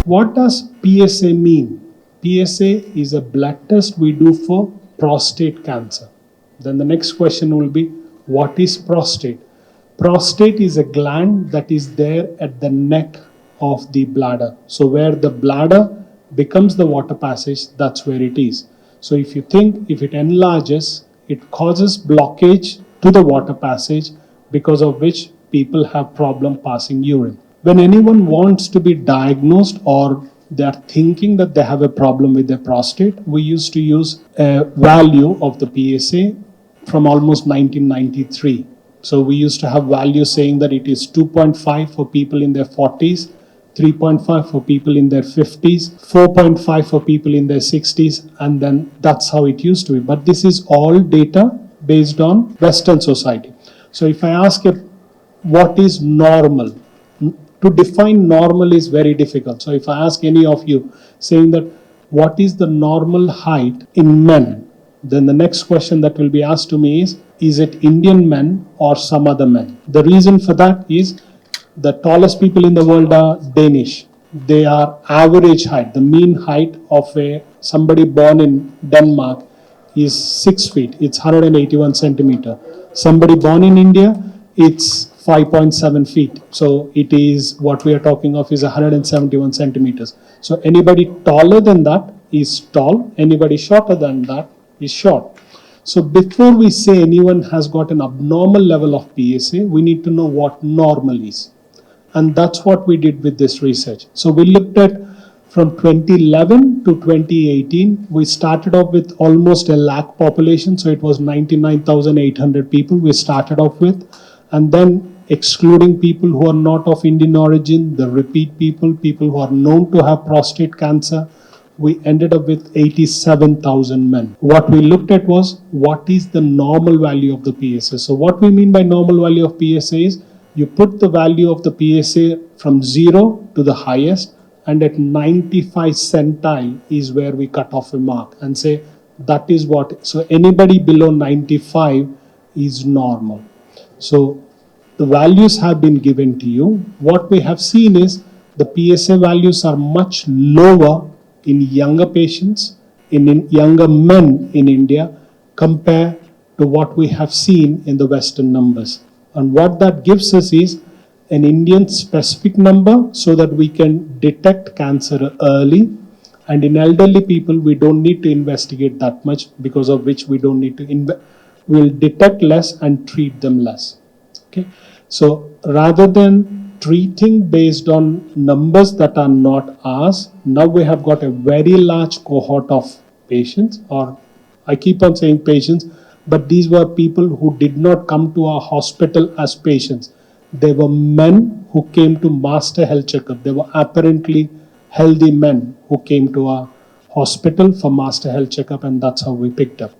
What does PSA mean? PSA is a blood test we do for prostate cancer. Then the next question will be, what is prostate? Prostate is a gland that is there at the neck of the bladder. So where the bladder becomes the water passage, that's where it is. So if you think, if it enlarges, it causes blockage to the water passage, because of which people have problem passing urine. When anyone wants to be diagnosed or they are thinking that they have a problem with their prostate, we used to use a value of the PSA from almost 1993. So we used to have values saying that it is 2.5 for people in their 40s, 3.5 for people in their 50s, 4.5 for people in their 60s, and then that's how it used to be. But this is all data based on Western society. So if I ask you, what is normal? To define normal is very difficult. So if I ask any of you saying that what is the normal height in men, then the next question that will be asked to me is it Indian men or some other men? The reason for that is the tallest people in the world are Danish. They are average height. The mean height of somebody born in Denmark is 6 feet. It's 181 centimeter. Somebody born in India, it's 5.7 feet. So it is, what we are talking of is 171 centimeters. So anybody taller than that is tall. Anybody shorter than that is short. So before we say anyone has got an abnormal level of PSA, we need to know what normal is. And that's what we did with this research. So we looked at from 2011 to 2018, we started off with almost a lakh population. So it was 99,800 people we started off with. And then excluding people who are not of Indian origin, the repeat people, people who are known to have prostate cancer, we ended up with 87,000 men. What we looked at was, what is the normal value of the PSA? So what we mean by normal value of PSA is, you put the value of the PSA from 0 to the highest, and at 95 centile is where we cut off a mark and say that is what. So anybody below 95 is normal. So the values have been given to you. What we have seen is the PSA values are much lower in younger patients, in younger men in India, compared to what we have seen in the Western numbers. And what that gives us is an Indian specific number so that we can detect cancer early. And in elderly people, we don't need to investigate that much, because of which we don't need to we'll detect less and treat them less. Okay. So rather than treating based on numbers that are not ours, now we have got a very large cohort of patients, or I keep on saying patients, but these were people who did not come to our hospital as patients. They were men who came to master health checkup. They were apparently healthy men who came to our hospital for master health checkup, and that's how we picked up.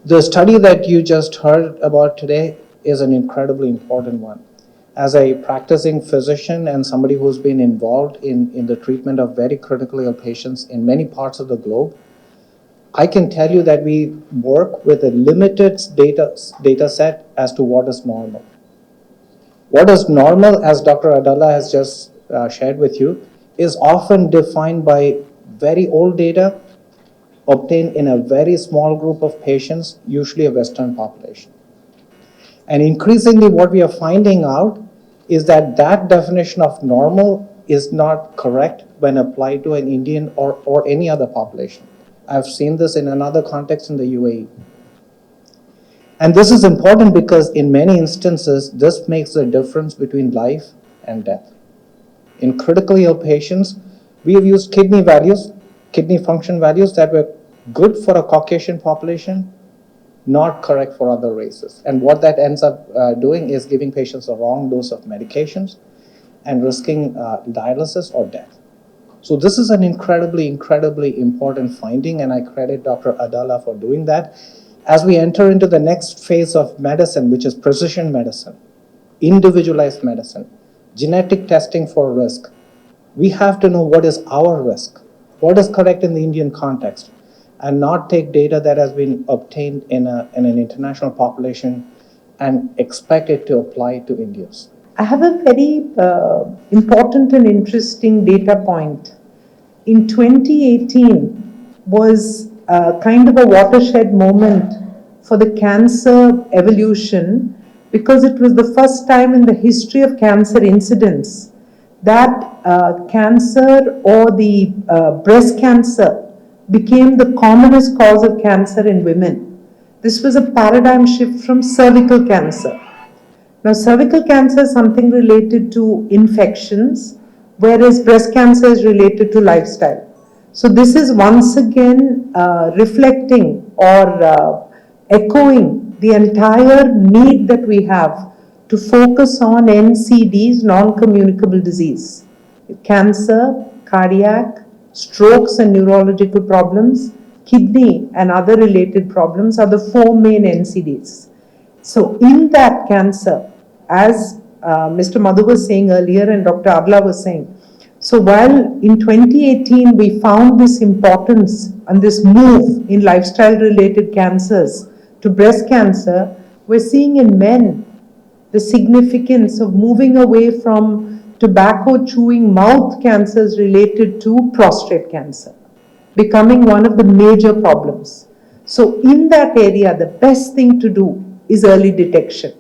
The study that you just heard about today is an incredibly important one. As a practicing physician and somebody who's been involved in the treatment of very critically ill patients in many parts of the globe, I can tell you that we work with a limited data set as to what is normal. What is normal, as Dr. Adala has just shared with you, is often defined by very old data obtained in a very small group of patients, usually a Western population. And increasingly what we are finding out is that that definition of normal is not correct when applied to an Indian or any other population. I've seen this in another context in the UAE. And this is important because in many instances, this makes the difference between life and death. In critically ill patients, we have used kidney values, kidney function values that were good for a Caucasian population, not correct for other races. And what that ends up doing is giving patients a wrong dose of medications and risking dialysis or death. So this is an incredibly important finding, and I credit Dr. Adala for doing that. As we enter into the next phase of medicine, which is precision medicine, individualized medicine, genetic testing for risk, we have to know what is our risk, what is correct in the Indian context, and not take data that has been obtained in an international population and expect it to apply to Indians. I have a very important and interesting data point. In 2018 was kind of a watershed moment for the cancer evolution, because it was the first time in the history of cancer incidence that cancer or the breast cancer became the commonest cause of cancer in women. This was a paradigm shift from cervical cancer. Now, cervical cancer is something related to infections, whereas breast cancer is related to lifestyle. So this is once again reflecting or echoing the entire need that we have to focus on NCDs, non-communicable disease. Cancer, cardiac, strokes and neurological problems, kidney and other related problems are the four main NCDs. So in that cancer, as Mr. Madhu was saying earlier and Dr. Adla was saying, so while in 2018 we found this importance and this move in lifestyle related cancers to breast cancer, we're seeing in men the significance of moving away from tobacco chewing mouth cancers related to prostate cancer, becoming one of the major problems. So in that area, the best thing to do is early detection,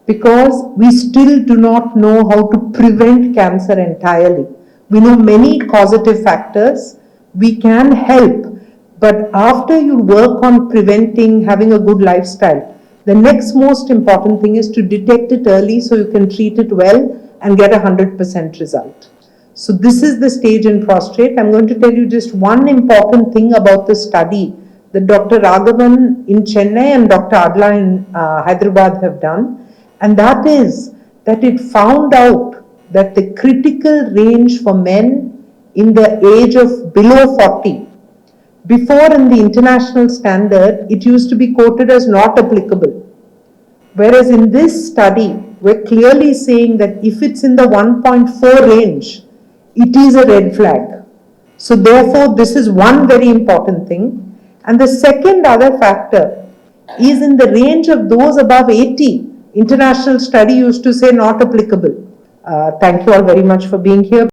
because we still do not know how to prevent cancer entirely. We know many causative factors, we can help, but after you work on preventing, having a good lifestyle, the next most important thing is to detect it early so you can treat it well and get 100% result. So this is the stage in prostate. I'm going to tell you just one important thing about the study that Dr. Raghavan in Chennai and Dr. Adla in Hyderabad have done, and that is that it found out that the critical range for men in the age of below 40, before in the international standard, it used to be quoted as not applicable. Whereas in this study, we're clearly saying that if it's in the 1.4 range, it is a red flag. So therefore, this is one very important thing. And the second other factor is in the range of those above 80. International study used to say not applicable. Thank you all very much for being here.